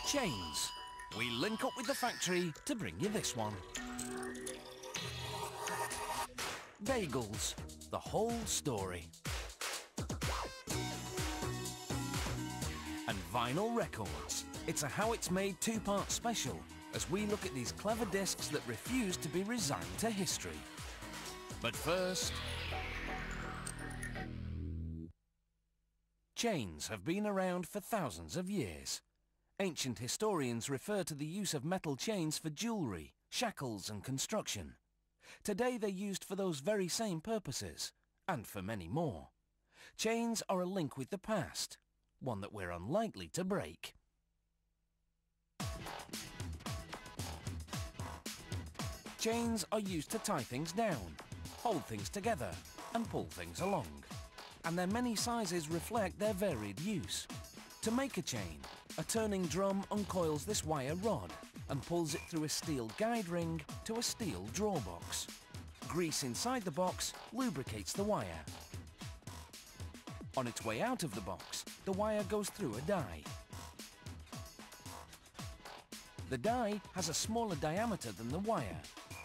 Chains. We link up with the factory to bring you this one. Bagels. The whole story. And vinyl records. It's a How It's Made two-part special as we look at these clever discs that refuse to be resigned to history. But first... Chains have been around for thousands of years. Ancient historians refer to the use of metal chains for jewellery, shackles and construction. Today they're used for those very same purposes, and for many more. Chains are a link with the past, one that we're unlikely to break. Chains are used to tie things down, hold things together, and pull things along. And their many sizes reflect their varied use. To make a chain, a turning drum uncoils this wire rod and pulls it through a steel guide ring to a steel draw box. Grease inside the box lubricates the wire. On its way out of the box, the wire goes through a die. The die has a smaller diameter than the wire,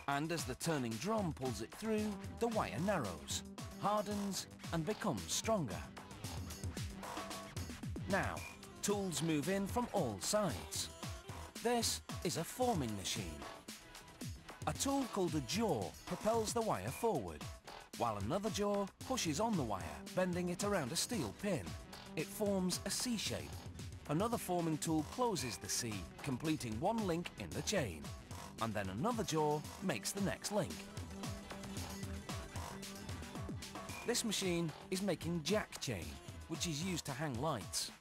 and as the turning drum pulls it through, the wire narrows, hardens and becomes stronger. Now, tools move in from all sides. This is a forming machine. A tool called a jaw propels the wire forward, while another jaw pushes on the wire, bending it around a steel pin. It forms a C shape. Another forming tool closes the C, completing one link in the chain, and then another jaw makes the next link. This machine is making jack chain, which is used to hang lights.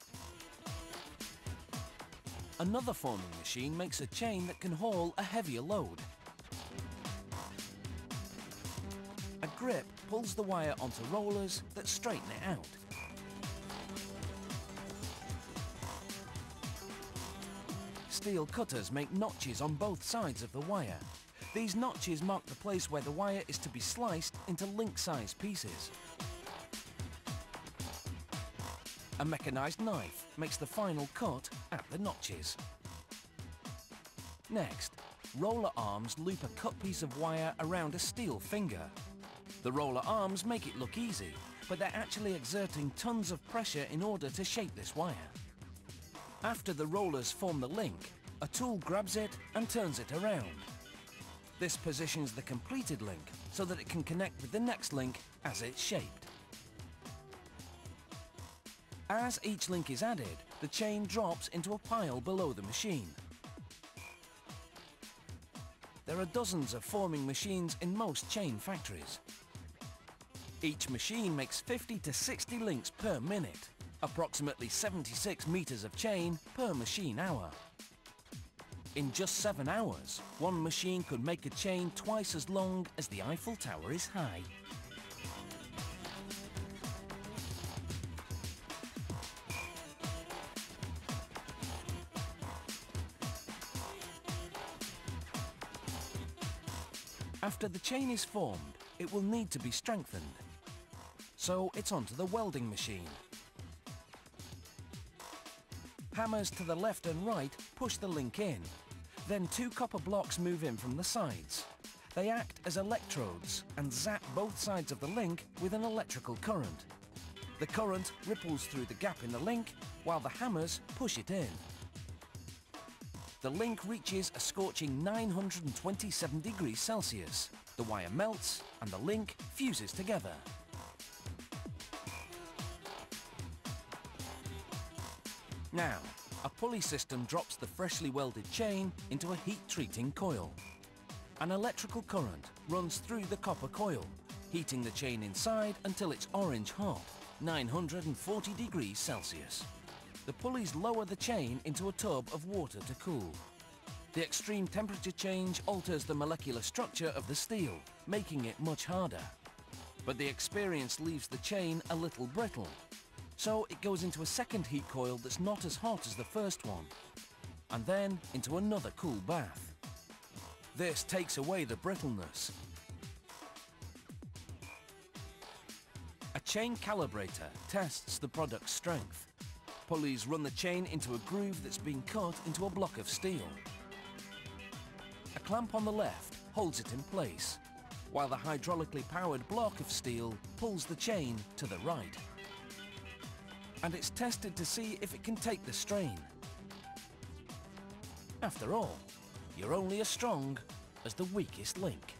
Another forming machine makes a chain that can haul a heavier load. A grip pulls the wire onto rollers that straighten it out. Steel cutters make notches on both sides of the wire. These notches mark the place where the wire is to be sliced into link-sized pieces. A mechanised knife makes the final cut at the notches. Next, roller arms loop a cut piece of wire around a steel finger. The roller arms make it look easy, but they're actually exerting tons of pressure in order to shape this wire. After the rollers form the link, a tool grabs it and turns it around. This positions the completed link so that it can connect with the next link as it's shaped. As each link is added, the chain drops into a pile below the machine. There are dozens of forming machines in most chain factories. Each machine makes 50 to 60 links per minute, approximately 76 meters of chain per machine hour. In just 7 hours, one machine could make a chain twice as long as the Eiffel Tower is high. After the chain is formed, it will need to be strengthened. So it's onto the welding machine. Hammers to the left and right push the link in. Then 2 copper blocks move in from the sides. They act as electrodes and zap both sides of the link with an electrical current. The current ripples through the gap in the link while the hammers push it in. The link reaches a scorching 927 degrees Celsius. The wire melts and the link fuses together. Now, a pulley system drops the freshly welded chain into a heat-treating coil. An electrical current runs through the copper coil, heating the chain inside until it's orange hot, 940 degrees Celsius. The pulleys lower the chain into a tub of water to cool. The extreme temperature change alters the molecular structure of the steel, making it much harder. But the experience leaves the chain a little brittle. So it goes into a second heat coil that's not as hot as the first one, and then into another cool bath. This takes away the brittleness. A chain calibrator tests the product's strength. Pulleys run the chain into a groove that's been cut into a block of steel. A clamp on the left holds it in place, while the hydraulically powered block of steel pulls the chain to the right. And it's tested to see if it can take the strain. After all, you're only as strong as the weakest link.